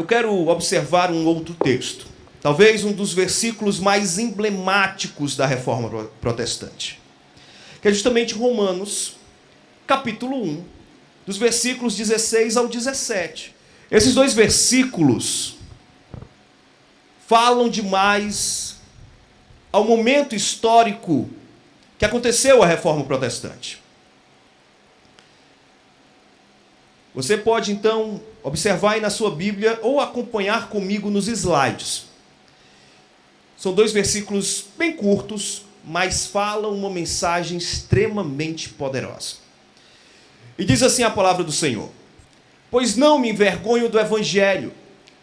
eu quero observar um outro texto, talvez um dos versículos mais emblemáticos da Reforma Protestante, que é justamente Romanos, capítulo 1, dos versículos 16 ao 17. Esses dois versículos falam demais ao momento histórico que aconteceu a Reforma Protestante. Você pode, então, observar aí na sua Bíblia ou acompanhar comigo nos slides. São dois versículos bem curtos, mas falam uma mensagem extremamente poderosa. E diz assim a palavra do Senhor: pois não me envergonho do Evangelho,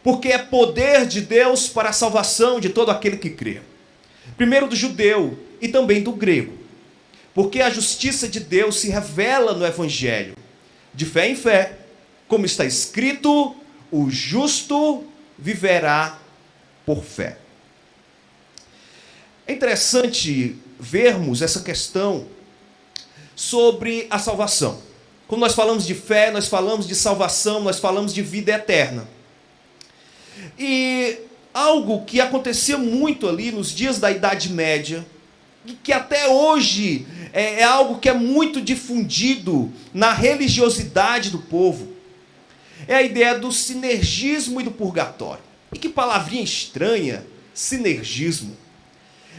porque é poder de Deus para a salvação de todo aquele que crê. Primeiro do judeu e também do grego. Porque a justiça de Deus se revela no Evangelho, de fé em fé, como está escrito, o justo viverá por fé. É interessante vermos essa questão sobre a salvação. Quando nós falamos de fé, nós falamos de salvação, nós falamos de vida eterna. E algo que acontecia muito ali nos dias da Idade Média, e que até hoje é algo que é muito difundido na religiosidade do povo, é a ideia do sinergismo e do purgatório. E que palavrinha estranha, sinergismo.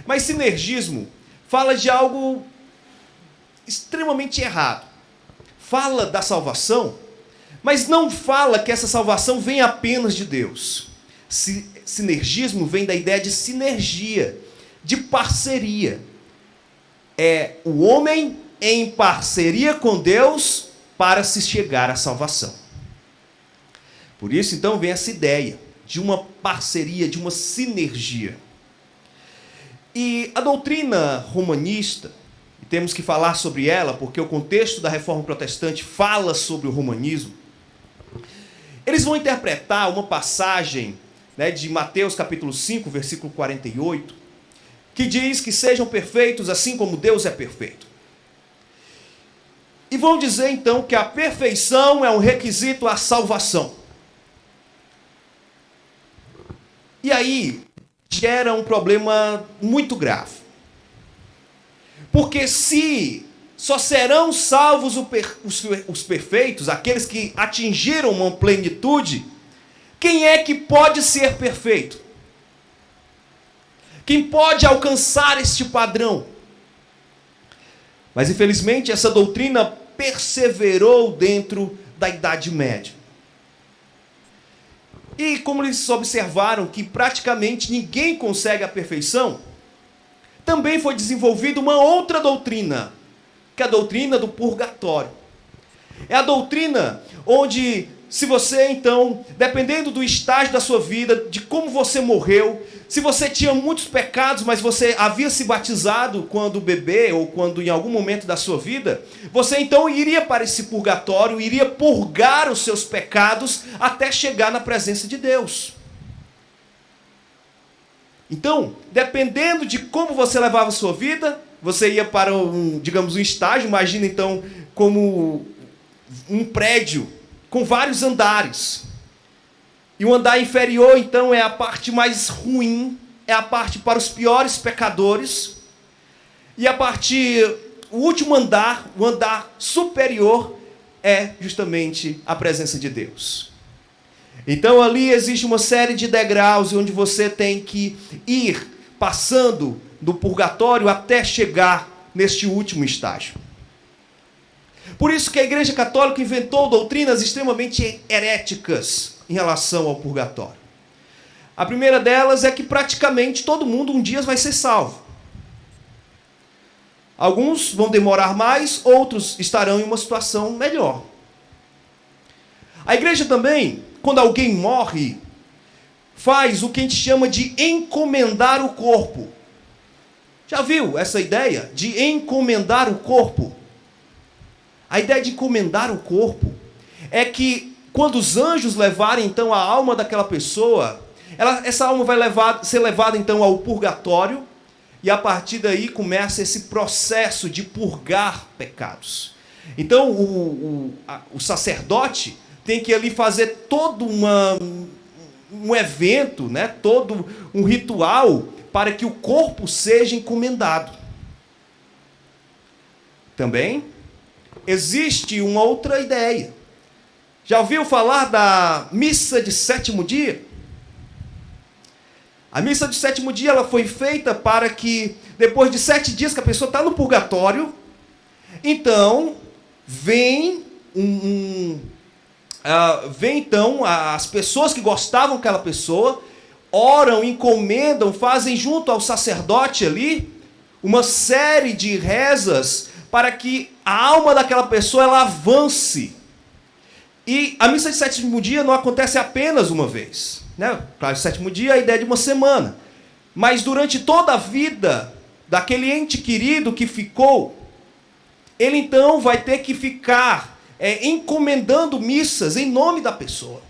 Mas sinergismo fala de algo extremamente errado. Fala da salvação, mas não fala que essa salvação vem apenas de Deus. Sinergismo vem da ideia de sinergia, de parceria. É o homem em parceria com Deus para se chegar à salvação. Por isso, então, vem essa ideia de uma parceria, de uma sinergia. E a doutrina romanista, e temos que falar sobre ela, porque o contexto da Reforma Protestante fala sobre o romanismo, eles vão interpretar uma passagem, de Mateus capítulo 5, versículo 48, que diz que sejam perfeitos assim como Deus é perfeito. E vão dizer, então, que a perfeição é um requisito à salvação. E aí gera um problema muito grave. Porque se só serão salvos os perfeitos, aqueles que atingiram uma plenitude, quem é que pode ser perfeito? Quem pode alcançar este padrão? Mas infelizmente essa doutrina perseverou dentro da Idade Média. E como eles observaram que praticamente ninguém consegue a perfeição, também foi desenvolvida uma outra doutrina, que é a doutrina do purgatório. É a doutrina onde, se você então, dependendo do estágio da sua vida, de como você morreu, se você tinha muitos pecados, mas você havia se batizado quando bebê ou quando em algum momento da sua vida, você então iria para esse purgatório, iria purgar os seus pecados até chegar na presença de Deus. Então, dependendo de como você levava a sua vida, você ia para um estágio, imagina então como um prédio com vários andares. E o andar inferior, então, é a parte mais ruim, é a parte para os piores pecadores. E o último andar, o andar superior, é justamente a presença de Deus. Então, ali existe uma série de degraus onde você tem que ir passando do purgatório até chegar neste último estágio. Por isso que a Igreja Católica inventou doutrinas extremamente heréticas em relação ao purgatório. A primeira delas é que praticamente todo mundo um dia vai ser salvo. Alguns vão demorar mais, outros estarão em uma situação melhor. A igreja também, quando alguém morre, faz o que a gente chama de encomendar o corpo. Já viu essa ideia de encomendar o corpo? A ideia de encomendar o corpo é que quando os anjos levarem então a alma daquela pessoa, essa alma vai ser levada então ao purgatório, e a partir daí começa esse processo de purgar pecados. Então o sacerdote tem que ali fazer toda um evento, né, todo um ritual para que o corpo seja encomendado. Também existe uma outra ideia. Já ouviu falar da missa de sétimo dia? A missa de sétimo dia ela foi feita para que, depois de 7 dias que a pessoa está no purgatório, então vem então as pessoas que gostavam daquela pessoa, oram, encomendam, fazem junto ao sacerdote ali uma série de rezas para que a alma daquela pessoa ela avance. E a missa de sétimo dia não acontece apenas uma vez, né? Claro, sétimo dia é a ideia de uma semana, mas durante toda a vida daquele ente querido que ficou, ele então vai ter que ficar encomendando missas em nome da pessoa,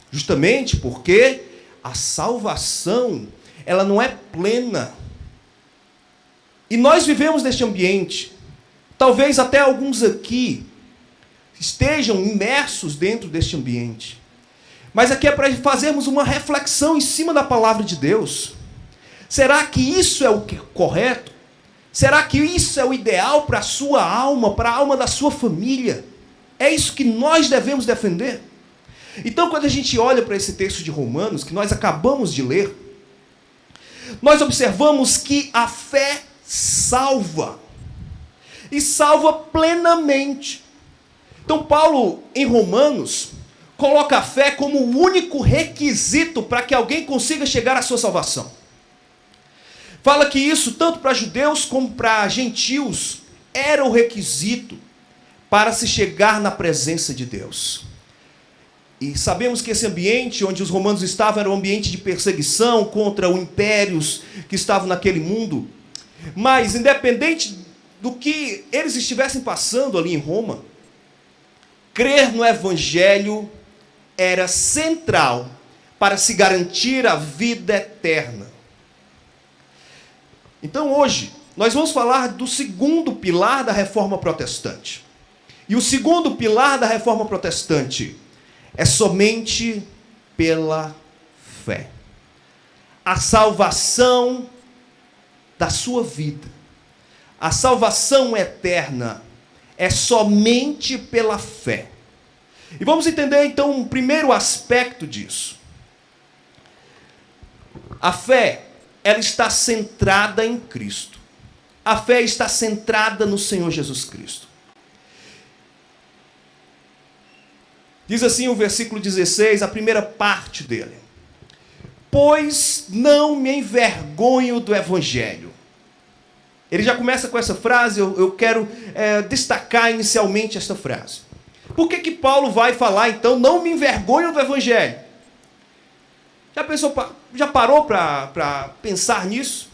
justamente porque a salvação ela não é plena. E nós vivemos neste ambiente. Talvez até alguns aqui estejam imersos dentro deste ambiente. Mas aqui é para fazermos uma reflexão em cima da palavra de Deus. Será que isso é o correto? Será que isso é o ideal para a sua alma, para a alma da sua família? É isso que nós devemos defender? Então, quando a gente olha para esse texto de Romanos, que nós acabamos de ler, nós observamos que a fé salva. E salva plenamente. Então, Paulo, em Romanos, coloca a fé como o único requisito para que alguém consiga chegar à sua salvação. Fala que isso, tanto para judeus como para gentios, era o requisito para se chegar na presença de Deus. E sabemos que esse ambiente onde os romanos estavam era um ambiente de perseguição contra os impérios que estavam naquele mundo. Mas, independente do que eles estivessem passando ali em Roma, crer no Evangelho era central para se garantir a vida eterna. Então hoje, nós vamos falar do segundo pilar da Reforma Protestante. E o segundo pilar da Reforma Protestante é somente pela fé. A salvação da sua vida, a salvação eterna, é somente pela fé. E vamos entender então o primeiro aspecto disso. A fé, ela está centrada em Cristo. A fé está centrada no Senhor Jesus Cristo. Diz assim o versículo 16, a primeira parte dele. Pois não me envergonho do Evangelho. Ele já começa com essa frase, eu quero destacar inicialmente esta frase. Por que Paulo vai falar, então, não me envergonho do Evangelho? Já parou para pensar nisso?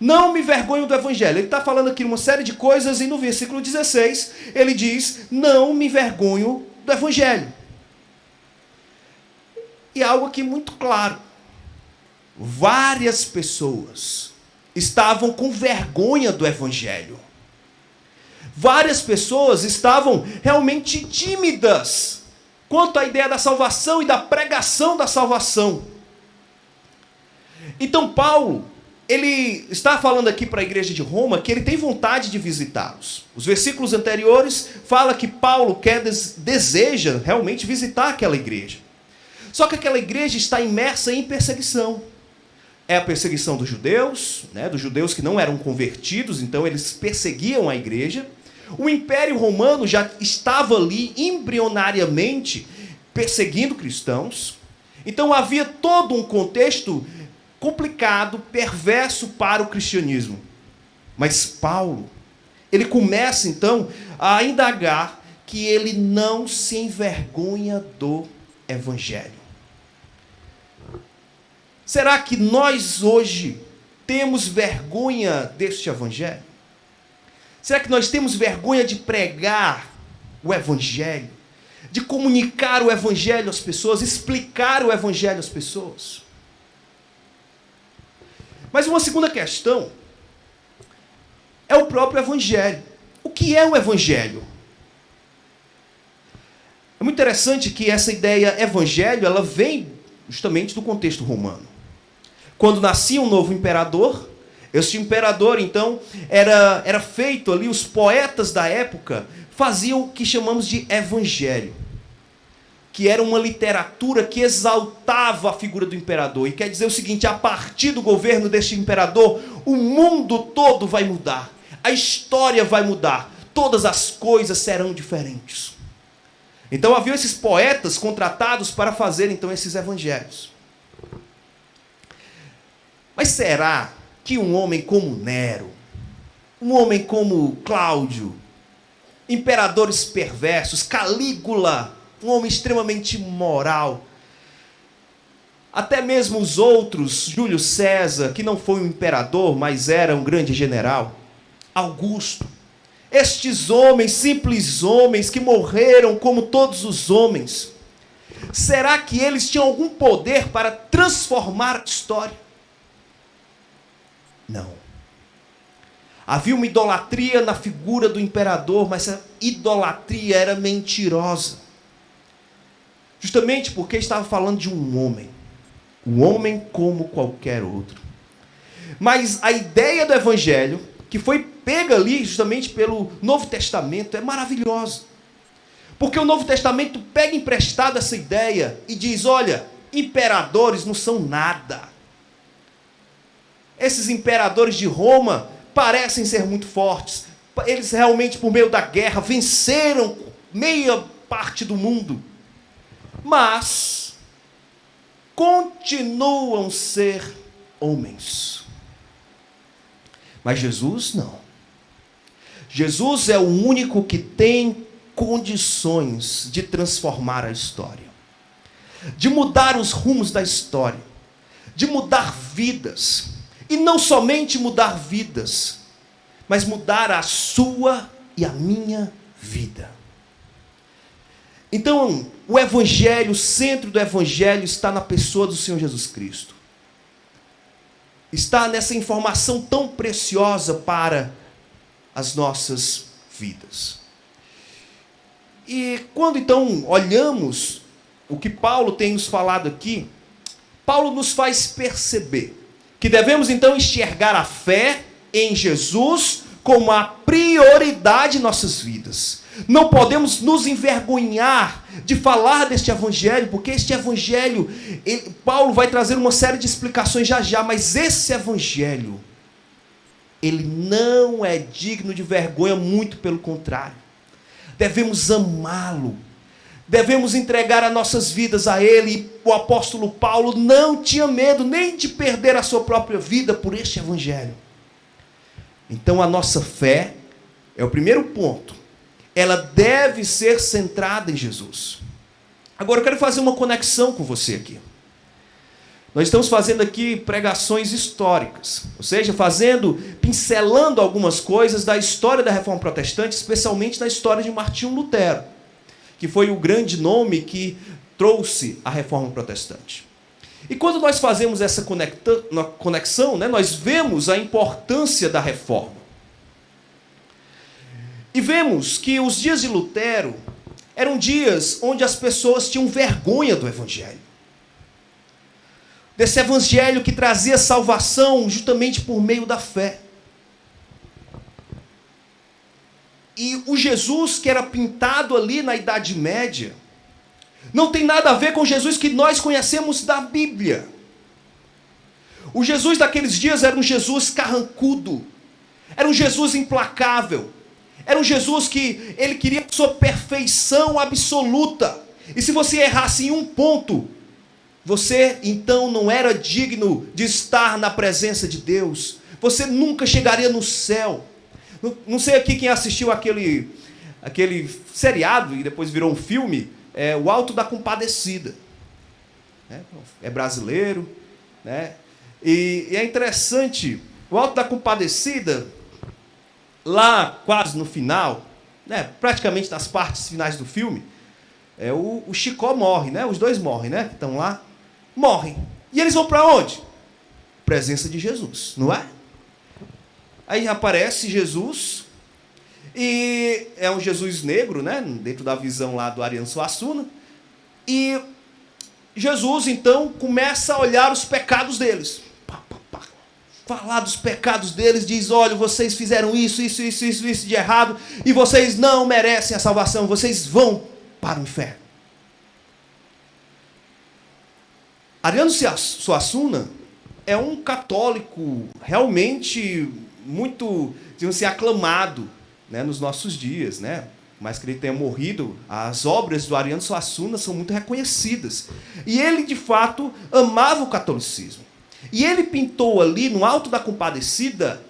Não me envergonho do Evangelho. Ele está falando aqui uma série de coisas e no versículo 16 ele diz, não me envergonho do Evangelho. E algo aqui muito claro. Várias pessoas estavam com vergonha do Evangelho. Várias pessoas estavam realmente tímidas quanto à ideia da salvação e da pregação da salvação. Então Paulo, ele está falando aqui para a igreja de Roma que ele tem vontade de visitá-los. Os versículos anteriores falam que Paulo deseja realmente visitar aquela igreja. Só que aquela igreja está imersa em perseguição. É a perseguição dos judeus, né, dos judeus que não eram convertidos, então eles perseguiam a igreja. O Império Romano já estava ali embrionariamente perseguindo cristãos. Então havia todo um contexto complicado, perverso para o cristianismo. Mas Paulo, ele começa então a indagar que ele não se envergonha do Evangelho. Será que nós hoje temos vergonha deste Evangelho? Será que nós temos vergonha de pregar o Evangelho? De comunicar o Evangelho às pessoas, explicar o Evangelho às pessoas? Mas uma segunda questão é o próprio Evangelho. O que é o Evangelho? É muito interessante que essa ideia Evangelho, ela vem justamente do contexto romano. Quando nascia um novo imperador, este imperador, então, era feito ali, os poetas da época faziam o que chamamos de evangelho, que era uma literatura que exaltava a figura do imperador. E quer dizer o seguinte: a partir do governo deste imperador, o mundo todo vai mudar, a história vai mudar, todas as coisas serão diferentes. Então havia esses poetas contratados para fazer então esses evangelhos. Mas será que um homem como Nero, um homem como Cláudio, imperadores perversos, Calígula, um homem extremamente moral, até mesmo os outros, Júlio César, que não foi um imperador, mas era um grande general, Augusto, estes homens, simples homens que morreram como todos os homens, será que eles tinham algum poder para transformar a história? Não. Havia uma idolatria na figura do imperador, mas a idolatria era mentirosa. Justamente porque estava falando de um homem como qualquer outro. Mas a ideia do evangelho, que foi pega ali justamente pelo Novo Testamento, é maravilhosa. Porque o Novo Testamento pega emprestado essa ideia e diz: olha, imperadores não são nada. Esses imperadores de Roma parecem ser muito fortes. Eles realmente, por meio da guerra, venceram meia parte do mundo. Mas continuam a ser homens. Mas Jesus não. Jesus é o único que tem condições de transformar a história, de mudar os rumos da história, de mudar vidas. E não somente mudar vidas, mas mudar a sua e a minha vida. Então, o Evangelho, o centro do Evangelho está na pessoa do Senhor Jesus Cristo. Está nessa informação tão preciosa para as nossas vidas. E quando então olhamos o que Paulo tem nos falado aqui, Paulo nos faz perceber que devemos então enxergar a fé em Jesus como a prioridade em nossas vidas. Não podemos nos envergonhar de falar deste evangelho, porque este evangelho, Paulo vai trazer uma série de explicações já, mas esse evangelho, ele não é digno de vergonha, muito pelo contrário. Devemos amá-lo, devemos entregar as nossas vidas a ele. O apóstolo Paulo não tinha medo nem de perder a sua própria vida por este evangelho. Então a nossa fé é o primeiro ponto. Ela deve ser centrada em Jesus. Agora eu quero fazer uma conexão com você aqui. Nós estamos fazendo aqui pregações históricas, ou seja, pincelando algumas coisas da história da Reforma Protestante, especialmente na história de Martinho Lutero, que foi o grande nome que trouxe a Reforma Protestante. E quando nós fazemos essa conexão, nós vemos a importância da Reforma. E vemos que os dias de Lutero eram dias onde as pessoas tinham vergonha do Evangelho. Desse Evangelho que trazia salvação justamente por meio da fé. E o Jesus que era pintado ali na Idade Média não tem nada a ver com o Jesus que nós conhecemos da Bíblia. O Jesus daqueles dias era um Jesus carrancudo, era um Jesus implacável, era um Jesus que ele queria sua perfeição absoluta. E se você errasse em um ponto, você então não era digno de estar na presença de Deus. Você nunca chegaria no céu. Não sei aqui quem assistiu aquele seriado e depois virou um filme, O Alto da Compadecida. É brasileiro, né? E é interessante, o Alto da Compadecida, lá quase no final, praticamente nas partes finais do filme, o Chicó morre, né? Os dois morrem, né? Que estão lá, morrem. E eles vão para onde? Presença de Jesus, não é? Aí aparece Jesus, e é um Jesus negro, né? Dentro da visão lá do Ariano Suassuna, e Jesus, então, começa a olhar os pecados deles. Falar dos pecados deles, diz, olha, vocês fizeram isso de errado, e vocês não merecem a salvação, vocês vão para o inferno. Ariano Suassuna é um católico realmente muito, digamos assim, aclamado, né, nos nossos dias, né? Mas que ele tenha morrido, as obras do Ariano Suassuna são muito reconhecidas. E ele, de fato, amava o catolicismo. E ele pintou ali, no Alto da Compadecida,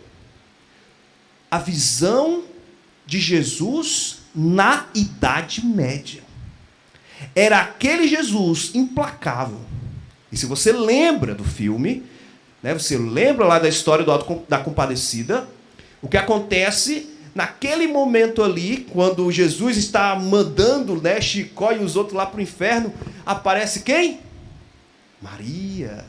a visão de Jesus na Idade Média. Era aquele Jesus implacável. E se você lembra do filme, né, você lembra lá da história do Alto da Compadecida, o que acontece naquele momento ali, quando Jesus está mandando, né, Chicó e os outros lá para o inferno, aparece quem? Maria.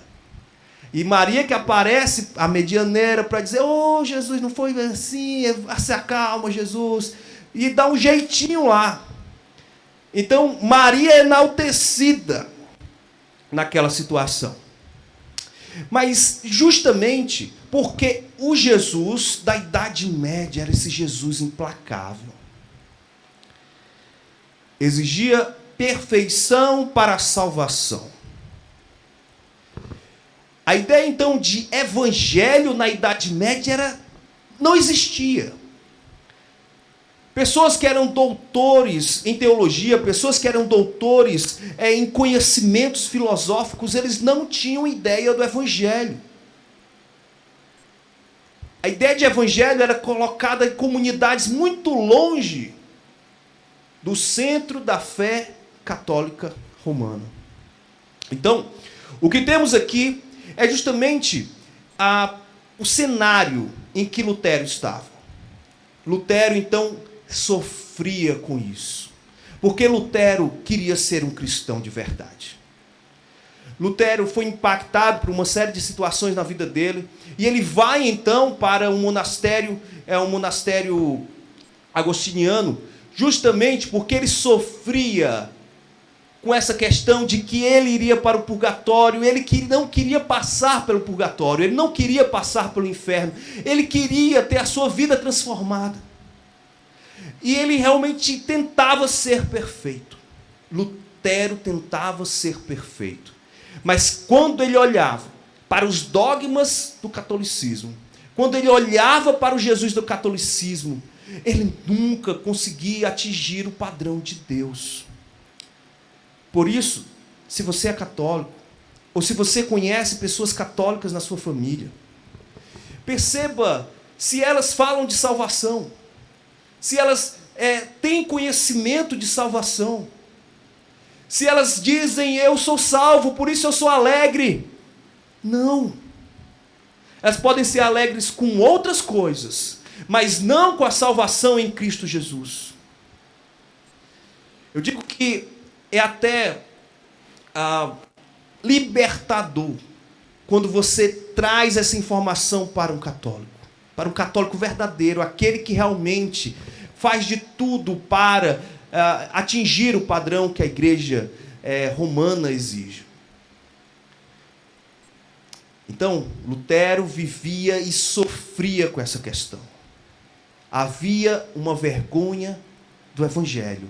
E Maria que aparece, a medianeira, para dizer, oh, Jesus, não foi assim, se acalma, Jesus. E dá um jeitinho lá. Então, Maria é enaltecida naquela situação. Mas justamente porque o Jesus da Idade Média era esse Jesus implacável. Exigia perfeição para a salvação. A ideia, então, de evangelho na Idade Média não existia. Pessoas que eram doutores em teologia, pessoas que eram doutores em conhecimentos filosóficos, eles não tinham ideia do evangelho. A ideia de evangelho era colocada em comunidades muito longe do centro da fé católica romana. Então, o que temos aqui é justamente o cenário em que Lutero estava. Lutero, então, sofria com isso, porque Lutero queria ser um cristão de verdade. Lutero foi impactado por uma série de situações na vida dele, e ele vai, então, para um monastério agostiniano, justamente porque ele sofria com essa questão de que ele iria para o purgatório, ele não queria passar pelo purgatório, ele não queria passar pelo inferno, ele queria ter a sua vida transformada. E ele realmente tentava ser perfeito. Lutero tentava ser perfeito. Mas quando ele olhava para os dogmas do catolicismo, quando ele olhava para o Jesus do catolicismo, ele nunca conseguia atingir o padrão de Deus. Por isso, se você é católico, ou se você conhece pessoas católicas na sua família, perceba se elas falam de salvação, se elas têm conhecimento de salvação, se elas dizem, eu sou salvo, por isso eu sou alegre. Não. Elas podem ser alegres com outras coisas, mas não com a salvação em Cristo Jesus. Eu digo que é até libertador quando você traz essa informação para um católico verdadeiro, aquele que realmente faz de tudo para atingir o padrão que a igreja romana exige. Então, Lutero vivia e sofria com essa questão. Havia uma vergonha do evangelho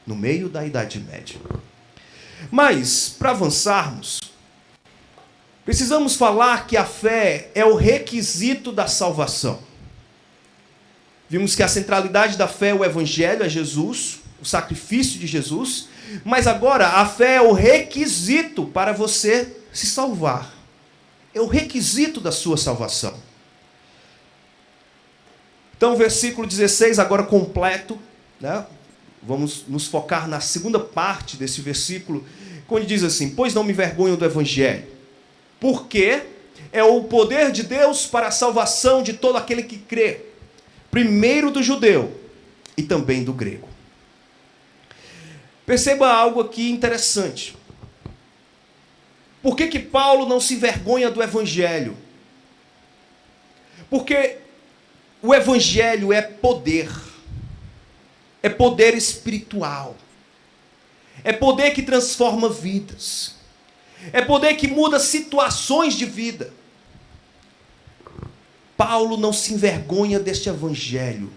no meio da Idade Média. Mas, para avançarmos, precisamos falar que a fé é o requisito da salvação. Vimos que a centralidade da fé é o evangelho, é Jesus, o sacrifício de Jesus, mas agora a fé é o requisito para você se salvar. É o requisito da sua salvação. Então, o versículo 16, agora completo, né? Vamos nos focar na segunda parte desse versículo, quando diz assim, pois não me envergonho do evangelho, porque é o poder de Deus para a salvação de todo aquele que crê, primeiro do judeu e também do grego. Perceba algo aqui interessante. Por que Paulo não se envergonha do evangelho? Porque o evangelho é poder espiritual, é poder que transforma vidas. É poder que muda situações de vida. Paulo não se envergonha deste evangelho,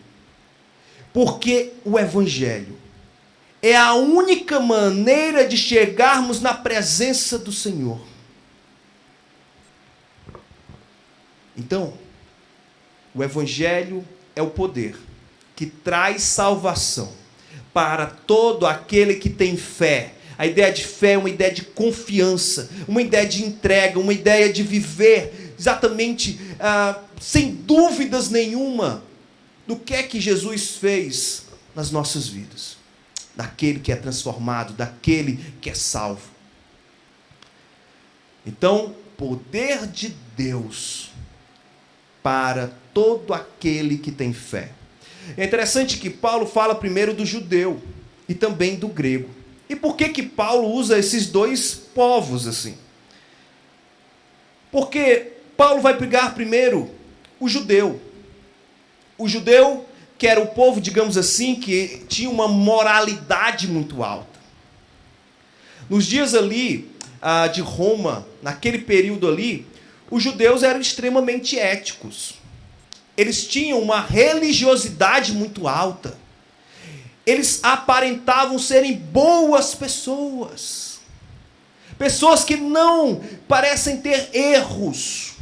porque o evangelho é a única maneira de chegarmos na presença do Senhor. Então, o evangelho é o poder que traz salvação para todo aquele que tem fé. A ideia de fé é uma ideia de confiança, uma ideia de entrega, uma ideia de viver exatamente sem dúvidas nenhuma do que é que Jesus fez nas nossas vidas, daquele que é transformado, daquele que é salvo. Então, poder de Deus para todo aquele que tem fé. É interessante que Paulo fala primeiro do judeu e também do grego. E por que Paulo usa esses dois povos assim? Porque Paulo vai pegar primeiro o judeu. O judeu, que era o povo, digamos assim, que tinha uma moralidade muito alta. Nos dias ali de Roma, naquele período ali, os judeus eram extremamente éticos. Eles tinham uma religiosidade muito alta. Eles aparentavam serem boas pessoas. Pessoas que não parecem ter erros.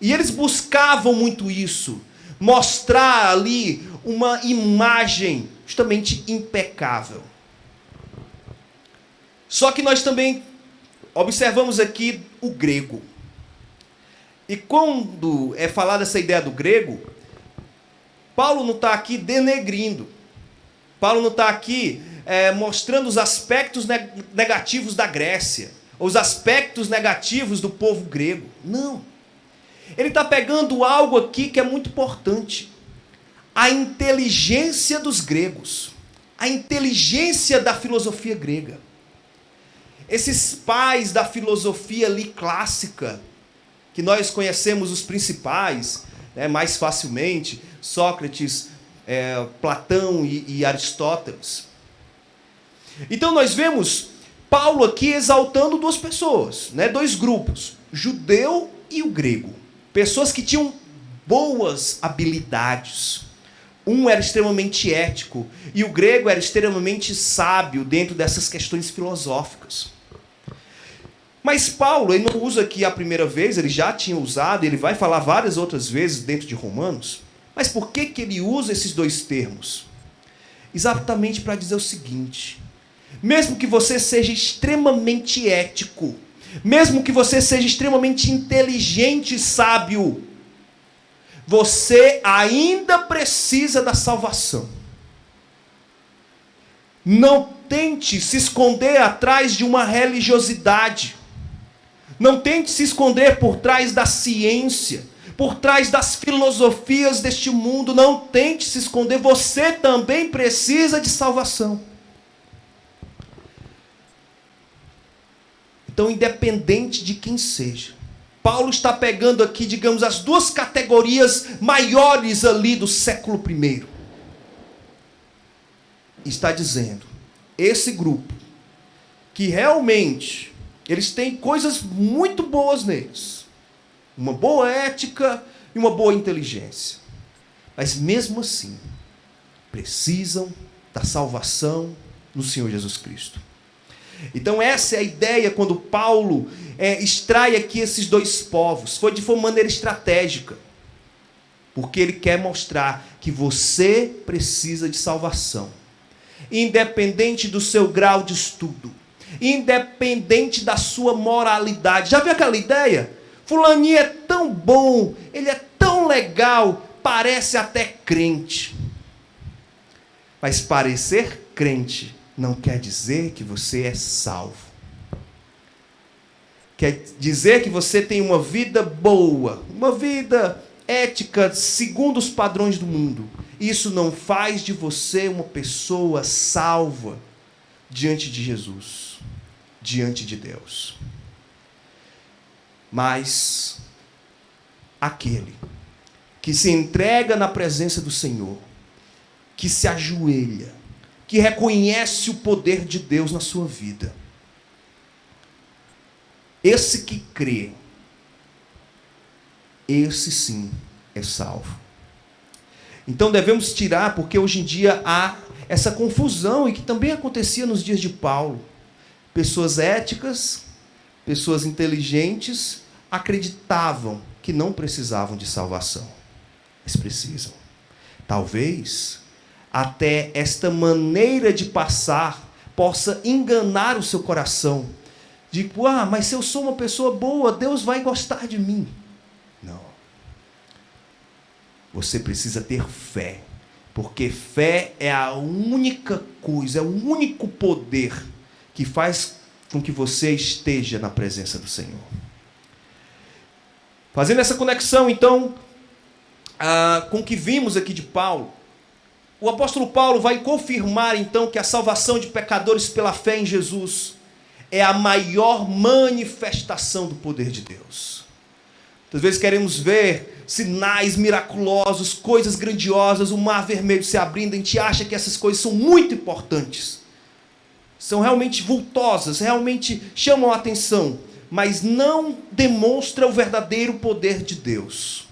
E eles buscavam muito isso. Mostrar ali uma imagem justamente impecável. Só que nós também observamos aqui o grego. E quando é falada essa ideia do grego, Paulo não está aqui denegrindo. Paulo não está aqui mostrando os aspectos negativos da Grécia, os aspectos negativos do povo grego. Não. Ele está pegando algo aqui que é muito importante. A inteligência dos gregos. A inteligência da filosofia grega. Esses pais da filosofia ali clássica, que nós conhecemos os principais, mais facilmente, Sócrates, Platão e Aristóteles. Então nós vemos Paulo aqui exaltando duas pessoas, dois grupos, judeu e o grego. Pessoas que tinham boas habilidades. Um era extremamente ético e o grego era extremamente sábio dentro dessas questões filosóficas. Mas Paulo, ele não usa aqui a primeira vez, ele já tinha usado, ele vai falar várias outras vezes dentro de Romanos. Mas por que ele usa esses dois termos? Exatamente para dizer o seguinte: mesmo que você seja extremamente ético, mesmo que você seja extremamente inteligente e sábio, você ainda precisa da salvação. Não tente se esconder atrás de uma religiosidade. Não tente se esconder por trás da ciência, por trás das filosofias deste mundo. Não tente se esconder. Você também precisa de salvação. Então, independente de quem seja, Paulo está pegando aqui, digamos, as duas categorias maiores ali do século I. Está dizendo, esse grupo, que realmente eles têm coisas muito boas neles, uma boa ética e uma boa inteligência, mas mesmo assim precisam da salvação no Senhor Jesus Cristo. Então essa é a ideia quando Paulo extrai aqui esses dois povos. Foi de uma maneira estratégica, porque ele quer mostrar que você precisa de salvação, independente do seu grau de estudo, independente da sua moralidade. Já viu aquela ideia? Fulaninho é tão bom, ele é tão legal, parece até crente. Mas parecer crente não quer dizer que você é salvo. Quer dizer que você tem uma vida boa, uma vida ética segundo os padrões do mundo. Isso não faz de você uma pessoa salva diante de Jesus, diante de Deus. Mas aquele que se entrega na presença do Senhor, que se ajoelha, que reconhece o poder de Deus na sua vida, Esse que crê, esse sim é salvo. Então devemos tirar, porque hoje em dia há essa confusão, e que também acontecia nos dias de Paulo. Pessoas éticas, pessoas inteligentes, acreditavam que não precisavam de salvação. Mas precisam. Talvez até esta maneira de passar possa enganar o seu coração. Tipo, mas se eu sou uma pessoa boa, Deus vai gostar de mim. Não. Você precisa ter fé. Porque fé é a única coisa, é o único poder que faz com que você esteja na presença do Senhor. Fazendo essa conexão, então, com o que vimos aqui de Paulo, o apóstolo Paulo vai confirmar, então, que a salvação de pecadores pela fé em Jesus é a maior manifestação do poder de Deus. Muitas vezes queremos ver sinais miraculosos, coisas grandiosas, o mar vermelho se abrindo, a gente acha que essas coisas são muito importantes. São realmente vultosas, realmente chamam a atenção, mas não demonstra o verdadeiro poder de Deus.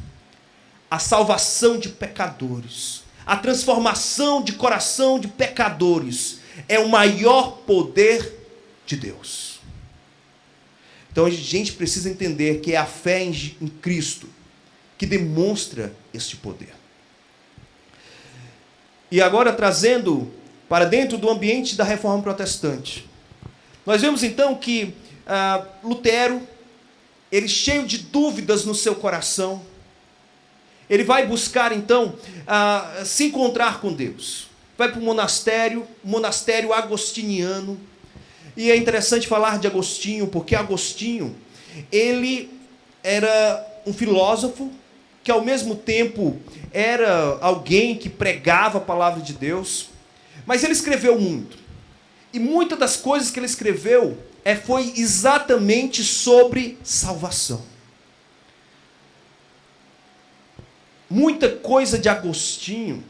A salvação de pecadores, a transformação de coração de pecadores é o maior poder de Deus. Então a gente precisa entender que é a fé em Cristo que demonstra este poder. E agora trazendo para dentro do ambiente da Reforma Protestante, nós vemos então que Lutero, ele cheio de dúvidas no seu coração, ele vai buscar então se encontrar com Deus. Vai para o monastério agostiniano. E é interessante falar de Agostinho, porque Agostinho, ele era um filósofo, que ao mesmo tempo era alguém que pregava a palavra de Deus, mas ele escreveu muito. E muitas das coisas que ele escreveu foi exatamente sobre salvação. Muita coisa de Agostinho,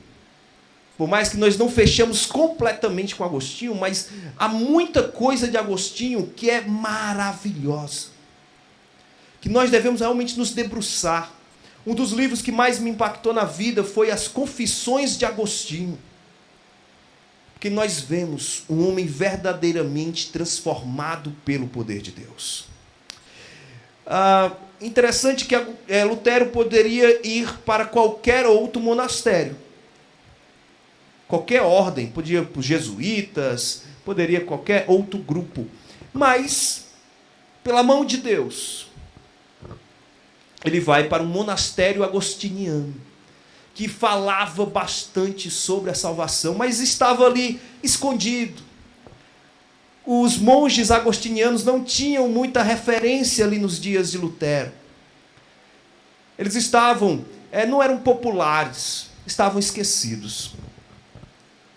por mais que nós não fechamos completamente com Agostinho, mas há muita coisa de Agostinho que é maravilhosa, que nós devemos realmente nos debruçar. Um dos livros que mais me impactou na vida foi As Confissões de Agostinho, porque nós vemos um homem verdadeiramente transformado pelo poder de Deus. Interessante que Lutero poderia ir para qualquer outro monastério, qualquer ordem, podia ir para os jesuítas, poderia qualquer outro grupo, mas pela mão de Deus ele vai para um monastério agostiniano, que falava bastante sobre a salvação, mas estava ali escondido. Os monges agostinianos não tinham muita referência ali nos dias de Lutero. Eles não eram populares, estavam esquecidos.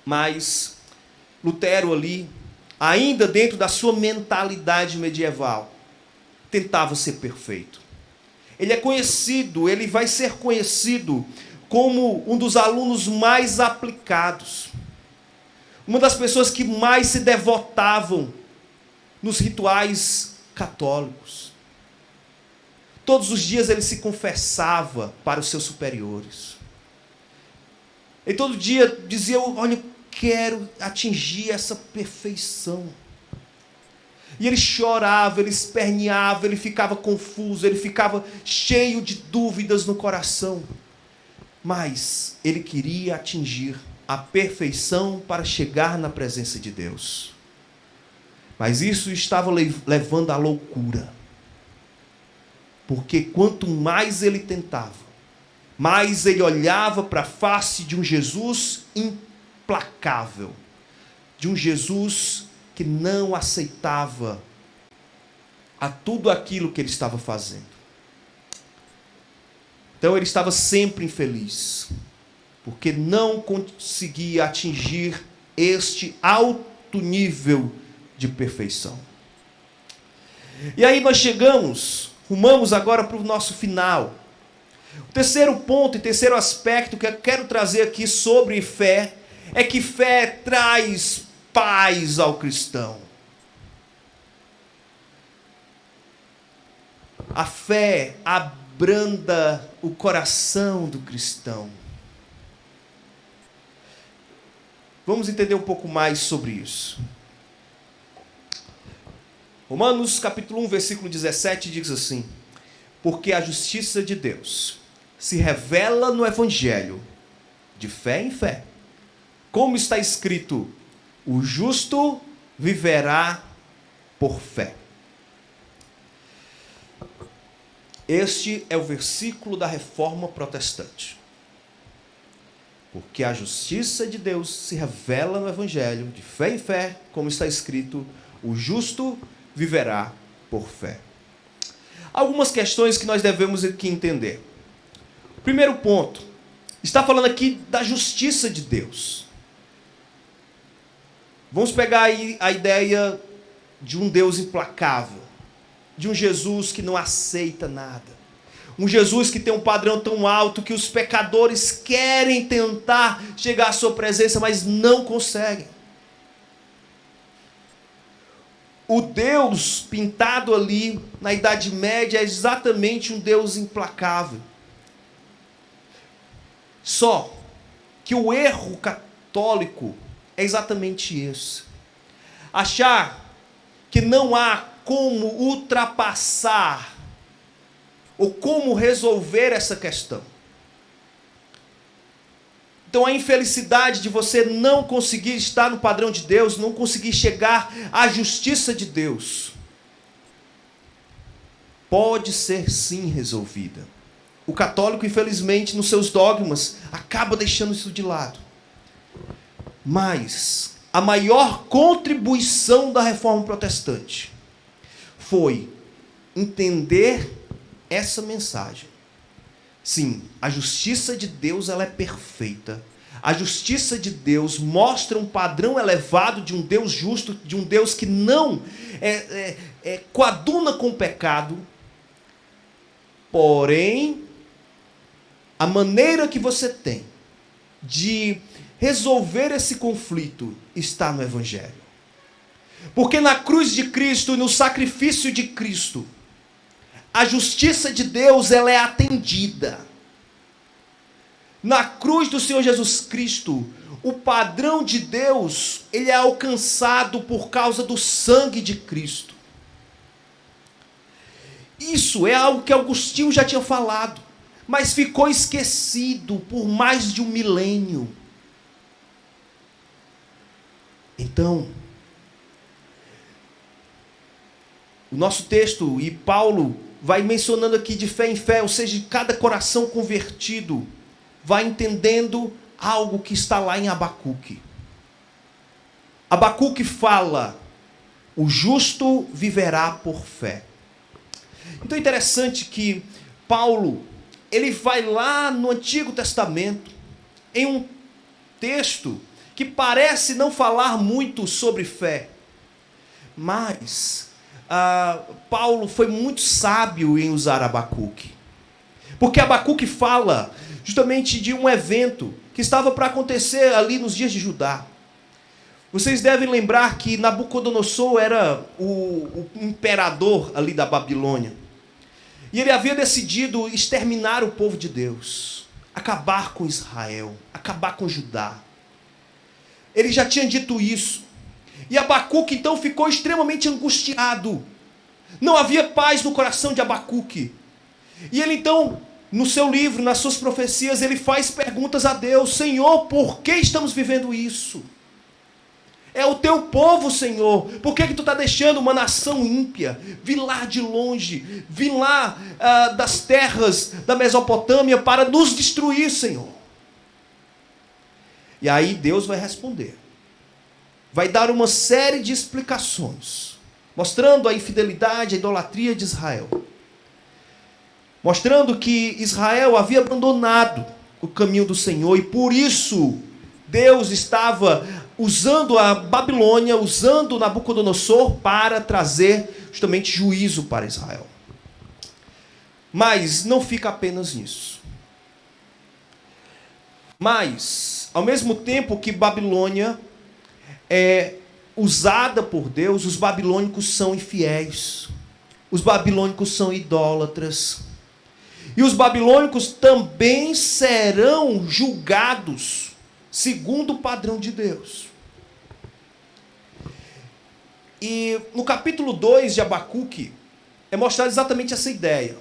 Mas Lutero ali, ainda dentro da sua mentalidade medieval, tentava ser perfeito. Ele vai ser conhecido como um dos alunos mais aplicados, uma das pessoas que mais se devotavam nos rituais católicos. Todos os dias ele se confessava para os seus superiores. Ele todo dia dizia: olha, eu quero atingir essa perfeição. E ele chorava, ele esperneava, ele ficava confuso, ele ficava cheio de dúvidas no coração. Mas ele queria atingir a perfeição para chegar na presença de Deus. Mas isso estava levando à loucura. Porque quanto mais ele tentava, mais ele olhava para a face de um Jesus implacável, de um Jesus que não aceitava a tudo aquilo que ele estava fazendo. Então ele estava sempre infeliz, porque não conseguia atingir este alto nível de perfeição. E aí nós rumamos agora para o nosso final. O terceiro ponto e terceiro aspecto que eu quero trazer aqui sobre fé é que fé traz paz ao cristão. A fé abranda o coração do cristão. Vamos entender um pouco mais sobre isso. Romanos capítulo 1, versículo 17 diz assim: porque a justiça de Deus se revela no Evangelho, de fé em fé. Como está escrito, o justo viverá por fé. Este é o versículo da Reforma Protestante. Porque a justiça de Deus se revela no Evangelho, de fé em fé, como está escrito, o justo viverá por fé. Algumas questões que nós devemos aqui entender. Primeiro ponto, está falando aqui da justiça de Deus. Vamos pegar aí a ideia de um Deus implacável, de um Jesus que não aceita nada. Um Jesus que tem um padrão tão alto que os pecadores querem tentar chegar à sua presença, mas não conseguem. O Deus pintado ali na Idade Média é exatamente um Deus implacável. Só que o erro católico é exatamente esse. Achar que não há como ultrapassar ou como resolver essa questão. Então a infelicidade de você não conseguir estar no padrão de Deus, não conseguir chegar à justiça de Deus, pode ser sim resolvida. O católico, infelizmente, nos seus dogmas, acaba deixando isso de lado. Mas a maior contribuição da Reforma Protestante foi entender essa mensagem. Sim, a justiça de Deus ela é perfeita. A justiça de Deus mostra um padrão elevado de um Deus justo, de um Deus que não coaduna com o pecado. Porém, a maneira que você tem de resolver esse conflito está no Evangelho. Porque na cruz de Cristo, no sacrifício de Cristo, a justiça de Deus ela é atendida. Na cruz do Senhor Jesus Cristo, o padrão de Deus ele é alcançado por causa do sangue de Cristo. Isso é algo que Agostinho já tinha falado, mas ficou esquecido por mais de um milênio. Então, o nosso texto, e Paulo vai mencionando aqui de fé em fé, ou seja, cada coração convertido vai entendendo algo que está lá em Abacuque. Abacuque fala, o justo viverá por fé. Então é interessante que Paulo, ele vai lá no Antigo Testamento, em um texto que parece não falar muito sobre fé, mas Paulo foi muito sábio em usar Abacuque. Porque Abacuque fala justamente de um evento que estava para acontecer ali nos dias de Judá. Vocês devem lembrar que Nabucodonosor era o imperador ali da Babilônia. E ele havia decidido exterminar o povo de Deus, acabar com Israel, acabar com Judá. Ele já tinha dito isso. E Abacuque então ficou extremamente angustiado. Não havia paz no coração de Abacuque. E ele então, no seu livro, nas suas profecias, ele faz perguntas a Deus. Senhor, por que estamos vivendo isso? É o teu povo, Senhor. Por que tu está deixando uma nação ímpia vir lá de longe, vir lá das terras da Mesopotâmia para nos destruir, Senhor? E aí Deus vai responder. Vai dar uma série de explicações, mostrando a infidelidade, a idolatria de Israel. Mostrando que Israel havia abandonado o caminho do Senhor e por isso Deus estava usando a Babilônia, usando Nabucodonosor para trazer justamente juízo para Israel. Mas não fica apenas nisso. Mas, ao mesmo tempo que Babilônia é usada por Deus, os babilônicos são infiéis. Os babilônicos são idólatras. E os babilônicos também serão julgados segundo o padrão de Deus. E no capítulo 2 de Abacuque é mostrado exatamente essa ideia.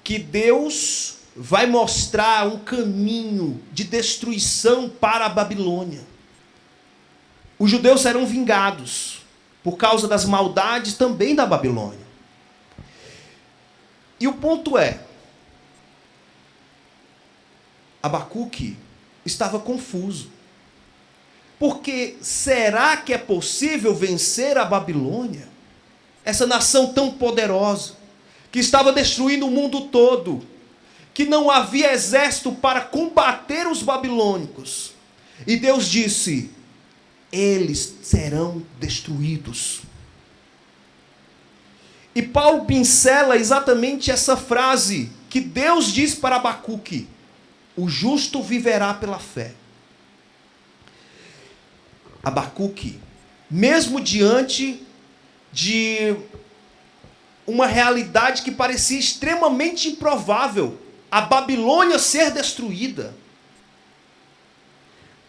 Que Deus vai mostrar um caminho de destruição para a Babilônia. Os judeus serão vingados por causa das maldades também da Babilônia. E o ponto é, Abacuque estava confuso. Porque será que é possível vencer a Babilônia? Essa nação tão poderosa, que estava destruindo o mundo todo, que não havia exército para combater os babilônicos. E Deus disse: eles serão destruídos. E Paulo pincela exatamente essa frase que Deus diz para Abacuque: o justo viverá pela fé. Abacuque, mesmo diante de uma realidade que parecia extremamente improvável, a Babilônia ser destruída,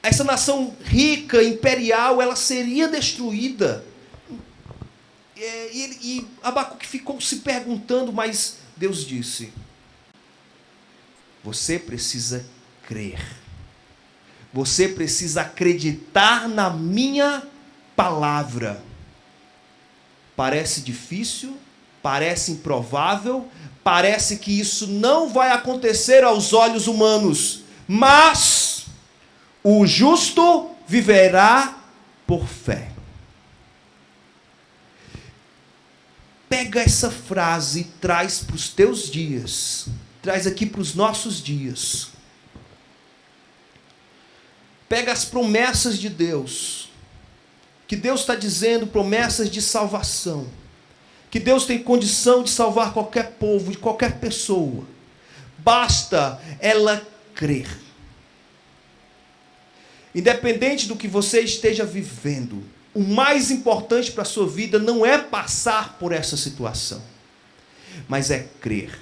essa nação rica, imperial, ela seria destruída. E Abacuque ficou se perguntando, mas Deus disse: você precisa crer. Você precisa acreditar na minha palavra. Parece difícil, parece improvável, parece que isso não vai acontecer aos olhos humanos, mas o justo viverá por fé. Pega essa frase e traz para os teus dias, traz aqui para os nossos dias. Pega as promessas de Deus, que Deus está dizendo, promessas de salvação, que Deus tem condição de salvar qualquer povo, de qualquer pessoa, basta ela crer. Independente do que você esteja vivendo, o mais importante para a sua vida não é passar por essa situação, mas é crer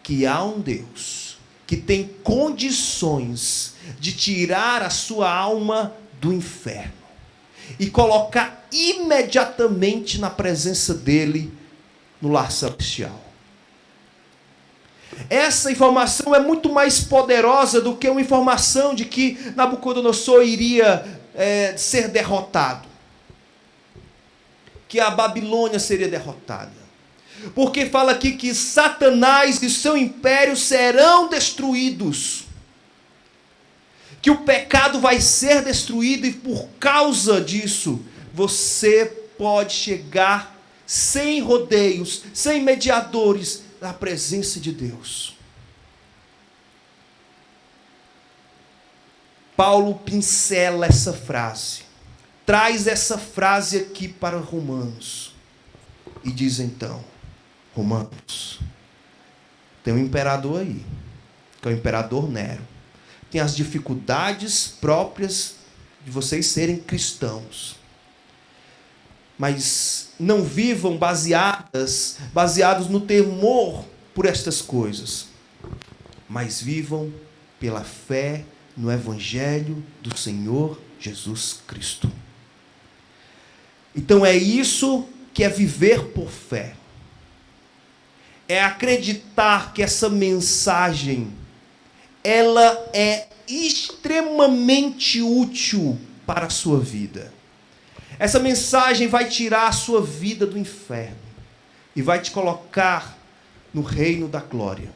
que há um Deus que tem condições de tirar a sua alma do inferno e colocar imediatamente na presença dele no lar celestial. Essa informação é muito mais poderosa do que uma informação de que Nabucodonosor iria ser derrotado, que a Babilônia seria derrotada. Porque fala aqui que Satanás e seu império serão destruídos, que o pecado vai ser destruído, e por causa disso você pode chegar sem rodeios, sem mediadores, na presença de Deus. Paulo pincela essa frase, traz essa frase aqui para Romanos e diz então: Romanos, tem um imperador aí, que é o imperador Nero. Tem as dificuldades próprias de vocês serem cristãos. Mas não vivam baseados no temor por estas coisas. Mas vivam pela fé no Evangelho do Senhor Jesus Cristo. Então é isso que é viver por fé. É acreditar que essa mensagem ela é extremamente útil para a sua vida. Essa mensagem vai tirar a sua vida do inferno e vai te colocar no reino da glória.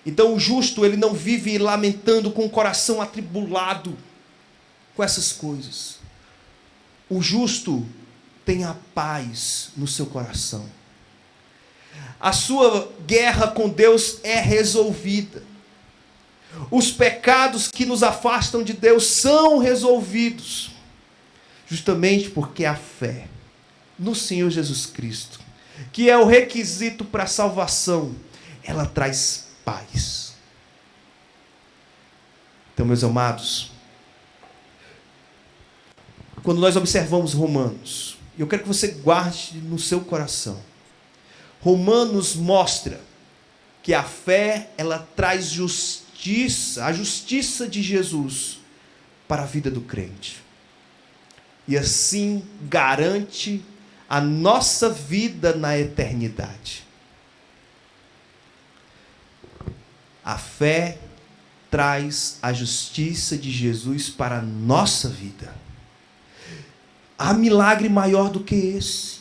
Então o justo, ele não vive lamentando com o coração atribulado com essas coisas. O justo tem a paz no seu coração. A sua guerra com Deus é resolvida. Os pecados que nos afastam de Deus são resolvidos, justamente porque a fé no Senhor Jesus Cristo, que é o requisito para a salvação, ela traz paz. Então, meus amados, quando nós observamos Romanos, eu quero que você guarde no seu coração. Romanos mostra que a fé, ela traz justiça, a justiça de Jesus para a vida do crente. E assim garante a nossa vida na eternidade. A fé traz a justiça de Jesus para a nossa vida. Há milagre maior do que esse.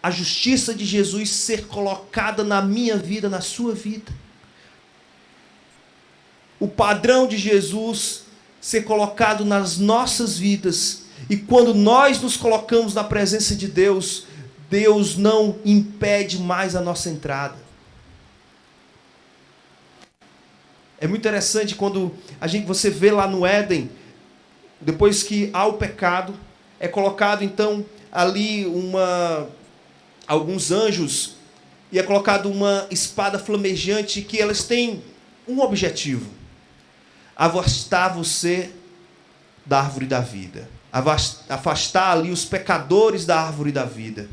A justiça de Jesus ser colocada na minha vida, na sua vida. O padrão de Jesus ser colocado nas nossas vidas. E quando nós nos colocamos na presença de Deus, Deus não impede mais a nossa entrada. É muito interessante quando você vê lá no Éden, depois que há o pecado, é colocado então ali alguns anjos, e é colocado uma espada flamejante, que elas têm um objetivo: afastar você da árvore da vida, afastar ali os pecadores da árvore da vida.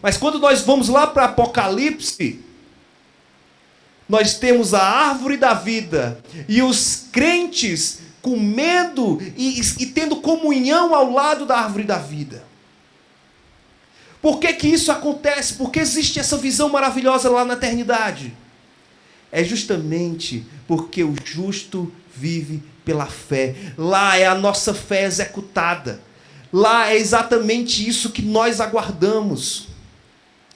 Mas quando nós vamos lá para Apocalipse, nós temos a árvore da vida e os crentes comendo e tendo comunhão ao lado da árvore da vida. Por que que isso acontece? Porque existe essa visão maravilhosa lá na eternidade. É justamente porque o justo vive pela fé. Lá é a nossa fé executada. Lá é exatamente isso que nós aguardamos.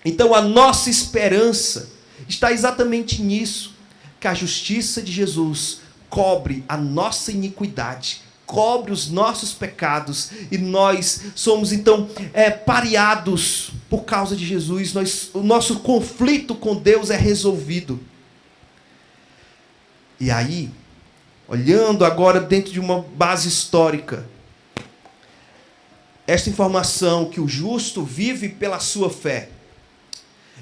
Então a nossa esperança está exatamente nisso, que a justiça de Jesus cobre a nossa iniquidade, cobre os nossos pecados, e nós somos então pareados por causa de Jesus. O nosso conflito com Deus é resolvido. E aí, olhando agora dentro de uma base histórica, esta informação que o justo vive pela sua fé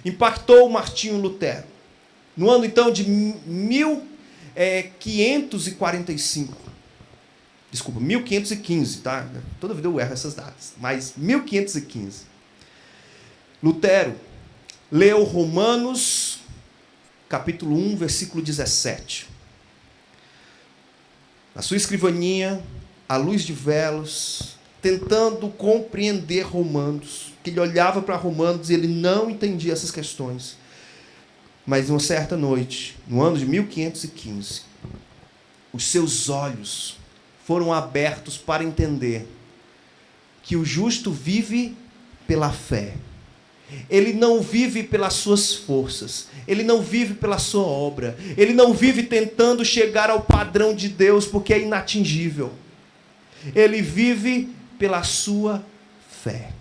impactou Martinho Lutero. No ano então de 1545. Desculpa, 1515, tá? Toda vida eu erro essas datas, mas 1515. Lutero leu Romanos, capítulo 1, versículo 17. Na sua escrivaninha, à luz de velas, tentando compreender Romanos, que ele olhava para Romanos e ele não entendia essas questões. Mas uma certa noite, no ano de 1515, os seus olhos foram abertos para entender que o justo vive pela fé. Ele não vive pelas suas forças, ele não vive pela sua obra, ele não vive tentando chegar ao padrão de Deus, porque é inatingível. Ele vive pela sua fé.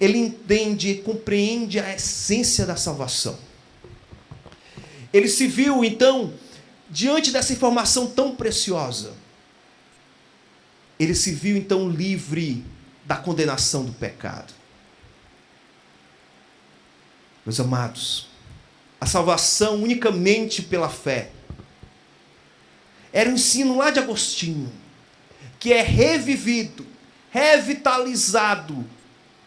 Ele entende e compreende a essência da salvação. Ele se viu, então, diante dessa informação tão preciosa, ele se viu, então, livre da condenação do pecado. Meus amados, a salvação unicamente pela fé era o ensino lá de Agostinho, que é revivido, revitalizado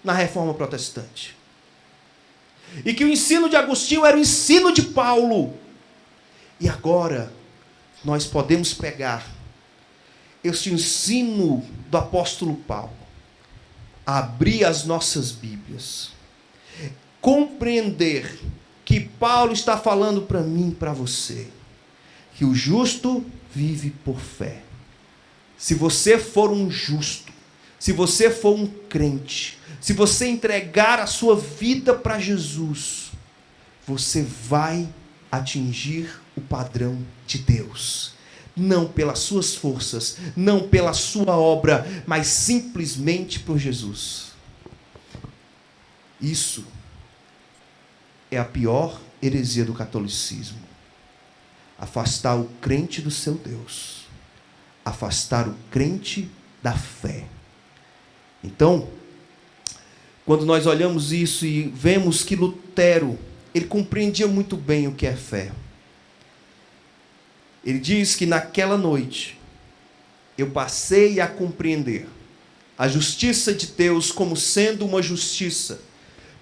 na Reforma Protestante. E que o ensino de Agostinho era o ensino de Paulo. E agora nós podemos pegar este ensino do apóstolo Paulo, abrir as nossas Bíblias, compreender que Paulo está falando para mim e para você, que o justo vive por fé. Se você for um justo, se você for um crente, se você entregar a sua vida para Jesus, você vai atingir o padrão de Deus. Não pelas suas forças, não pela sua obra, mas simplesmente por Jesus. Isso é a pior heresia do catolicismo. Afastar o crente do seu Deus. Afastar o crente da fé. Então, quando nós olhamos isso e vemos que Lutero, ele compreendia muito bem o que é fé. Ele diz que naquela noite, eu passei a compreender a justiça de Deus como sendo uma justiça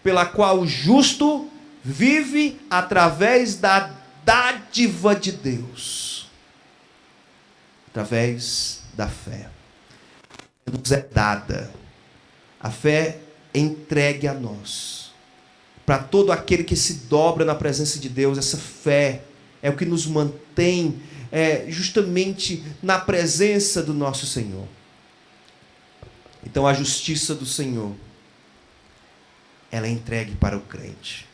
pela qual o justo vive através da dádiva de Deus, através da fé. Nos é dada. A fé é entregue a nós. Para todo aquele que se dobra na presença de Deus, essa fé é o que nos mantém justamente na presença do nosso Senhor. Então a justiça do Senhor, ela é entregue para o crente.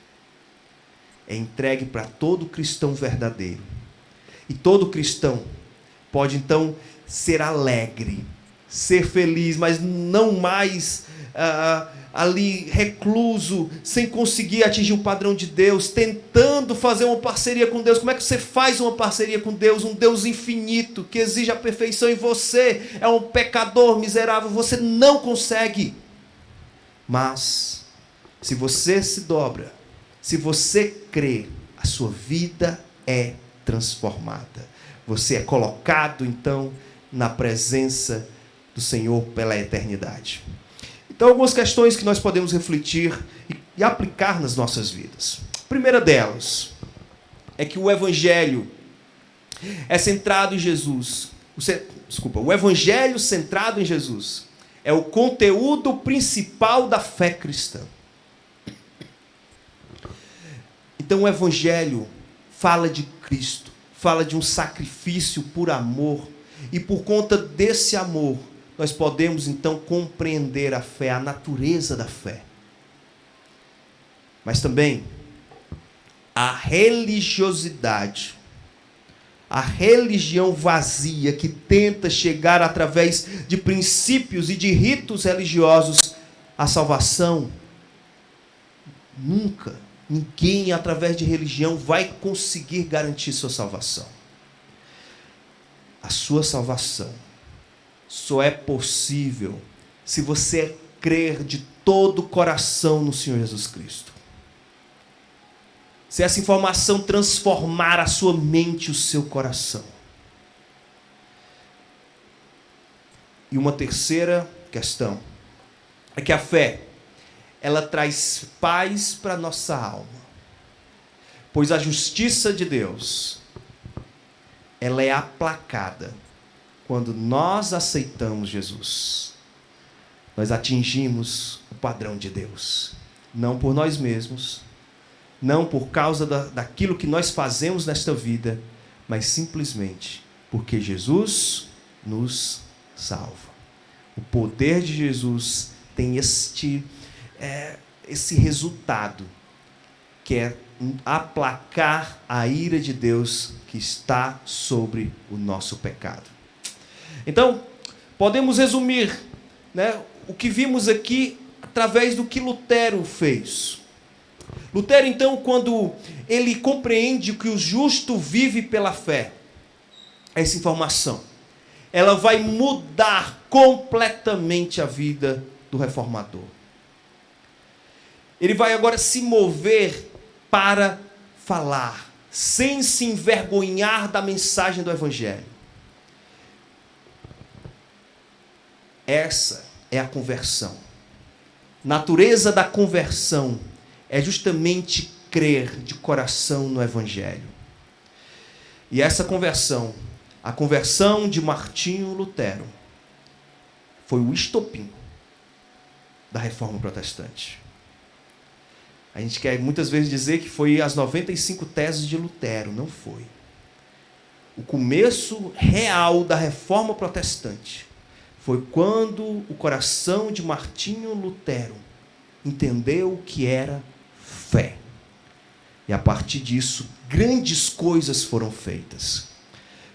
É entregue para todo cristão verdadeiro. E todo cristão pode então ser alegre, ser feliz, mas não mais ali recluso, sem conseguir atingir o padrão de Deus, tentando fazer uma parceria com Deus. Como é que você faz uma parceria com Deus? Um Deus infinito, que exige a perfeição, e você é um pecador miserável, você não consegue. Mas, se você se dobra, se você crê, a sua vida é transformada. Você é colocado, então, na presença do Senhor pela eternidade. Então, algumas questões que nós podemos refletir e aplicar nas nossas vidas. A primeira delas é que o Evangelho é centrado em Jesus. O Evangelho centrado em Jesus é o conteúdo principal da fé cristã. Então, o Evangelho fala de Cristo, fala de um sacrifício por amor, e por conta desse amor, nós podemos então compreender a fé, a natureza da fé. Mas também a religiosidade, a religião vazia que tenta chegar através de princípios e de ritos religiosos à salvação. Nunca, ninguém através de religião vai conseguir garantir sua salvação. A sua salvação só é possível se você crer de todo o coração no Senhor Jesus Cristo. Se essa informação transformar a sua mente e o seu coração. E uma terceira questão é que a fé, ela traz paz para a nossa alma. Pois a justiça de Deus, ela é aplacada quando nós aceitamos Jesus. Nós atingimos o padrão de Deus. Não por nós mesmos, não por causa daquilo que nós fazemos nesta vida, mas simplesmente porque Jesus nos salva. O poder de Jesus tem esse resultado, que é aplacar a ira de Deus que está sobre o nosso pecado. Então, podemos resumir, o que vimos aqui através do que Lutero fez. Lutero, então, quando ele compreende que o justo vive pela fé, essa informação, ela vai mudar completamente a vida do reformador. Ele vai agora se mover para falar, sem se envergonhar da mensagem do Evangelho. Essa é a conversão. Natureza da conversão é justamente crer de coração no Evangelho. E essa conversão, a conversão de Martinho Lutero, foi o estopim da Reforma Protestante. A gente quer muitas vezes dizer que foi as 95 teses de Lutero. Não foi. O começo real da Reforma Protestante foi quando o coração de Martinho Lutero entendeu o que era fé. E a partir disso, grandes coisas foram feitas.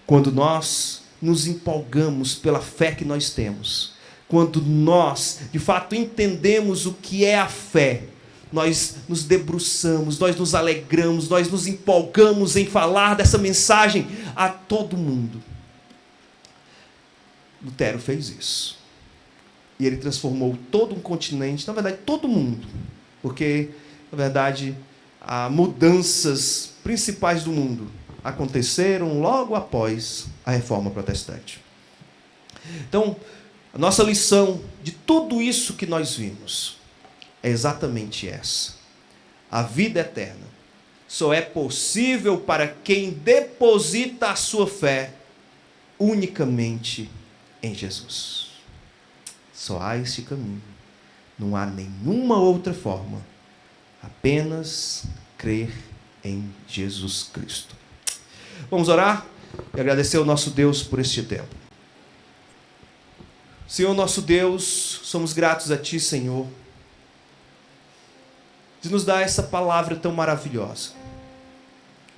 Quando nós nos empolgamos pela fé que nós temos, quando nós, de fato, entendemos o que é a fé, nós nos debruçamos, nós nos alegramos, nós nos empolgamos em falar dessa mensagem a todo mundo. Lutero fez isso. E ele transformou todo um continente, na verdade, todo mundo. Porque, na verdade, as mudanças principais do mundo aconteceram logo após a Reforma Protestante. Então, A nossa lição de tudo isso que nós vimos é exatamente essa. A vida eterna só é possível para quem deposita a sua fé unicamente em Jesus. Só há este caminho. Não há nenhuma outra forma. Apenas crer em Jesus Cristo. Vamos orar e agradecer ao nosso Deus por este tempo. Senhor nosso Deus, somos gratos a Ti, Senhor, de nos dar essa palavra tão maravilhosa.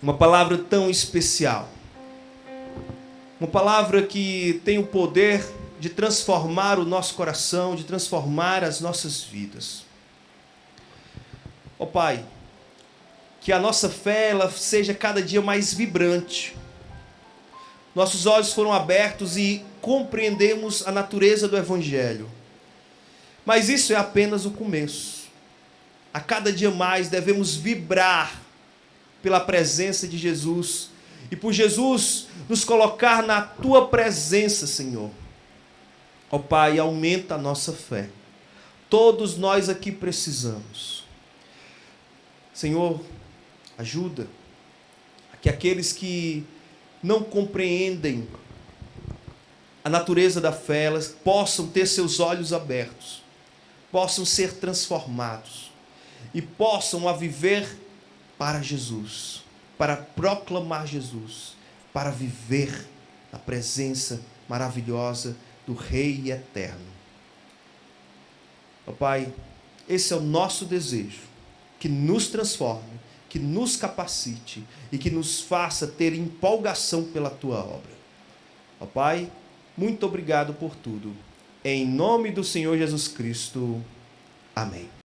Uma palavra tão especial. Uma palavra que tem o poder de transformar o nosso coração, de transformar as nossas vidas. Ó Pai, que a nossa fé ela seja cada dia mais vibrante. Nossos olhos foram abertos e compreendemos a natureza do Evangelho. Mas isso é apenas o começo. A cada dia mais devemos vibrar pela presença de Jesus e por Jesus nos colocar na Tua presença, Senhor. Ó Pai, aumenta a nossa fé. Todos nós aqui precisamos. Senhor, ajuda a que aqueles que não compreendem a natureza da fé, elas possam ter seus olhos abertos, possam ser transformados e possam a viver para Jesus, para proclamar Jesus, para viver a presença maravilhosa do Rei eterno. Ó Pai, esse é o nosso desejo, que nos transforme, que nos capacite e que nos faça ter empolgação pela Tua obra. Ó Pai, muito obrigado por tudo. Em nome do Senhor Jesus Cristo. Amém.